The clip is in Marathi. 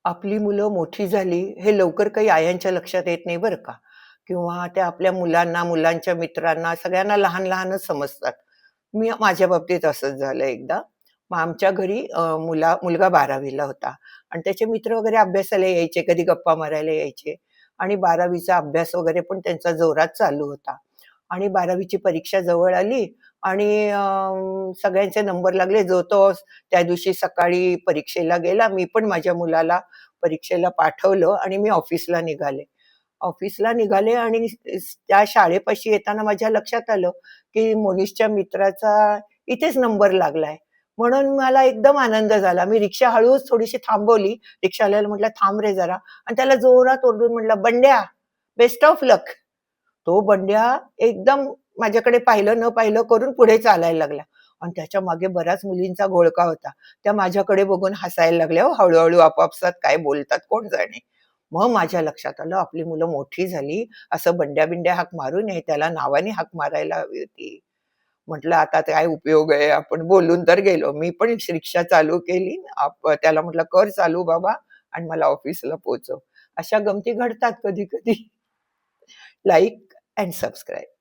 आपली मुलं मोठी झाली हे लवकर काही आयांच्या लक्षात येत नाही बरं का. किंवा त्या आपल्या मुलांना, मुलांच्या मित्रांना सगळ्यांना लहान-लहानच समजतात. माझ्या बाबतीत असंच झालं एकदा. मग आमच्या घरी मुलगा 12वी ला होता आणि त्याचे मित्र वगैरे अभ्यासाला यायचे, कधी गप्पा मारायला यायचे आणि 12वी अभ्यास वगैरे पण त्यांचा जोरात चालू होता. आणि 12वी परीक्षा जवळ आली आणि सगळ्यांचे नंबर लागले. जो तो त्या दिवशी सकाळी परीक्षेला गेला. मी पण माझ्या मुलाला परीक्षेला पाठवलं आणि मी ऑफिसला निघाले. ऑफिसला निघाले आणि त्या शाळेपाशी येताना माझ्या लक्षात आलं, की मोनिशच्या मित्राचा इथेच नंबर लागलाय. म्हणून मला एकदम आनंद झाला. मी रिक्षा हळूच थोडीशी थांबवली. रिक्षावाल्याला म्हटलं, "थांब रे जरा" आणि त्याला जोरात ओरडून म्हटलं, "बंड्या, बेस्ट ऑफ लक." तो बंड्या एकदम माझ्याकडे पाहिलं न पाहिलं करून पुढे चालायला लागला आणि त्याच्या मागे बऱ्याच मुलींचा घोळका होता. त्या माझ्याकडे बघून हसायला लागल्या हो, हळू-हळू आपापसात काय बोलतात कोण जाणे. मग माझ्या लक्षात आलं आपली मुलं मोठी झाली, असं बंड्या-बिंड्या हाक मारू नये, त्याला नावाने हाक मारायला हवी होती. म्हटलं आता काय उपयोग आहे, आपण बोलून तर गेलो. मी पण रिक्षा चालू केली. त्याला म्हटलं, "कर चालू बाबा आणि मला ऑफिसला पोहोचव." अशा गमती घडतात कधी-कधी. Like end subscribe.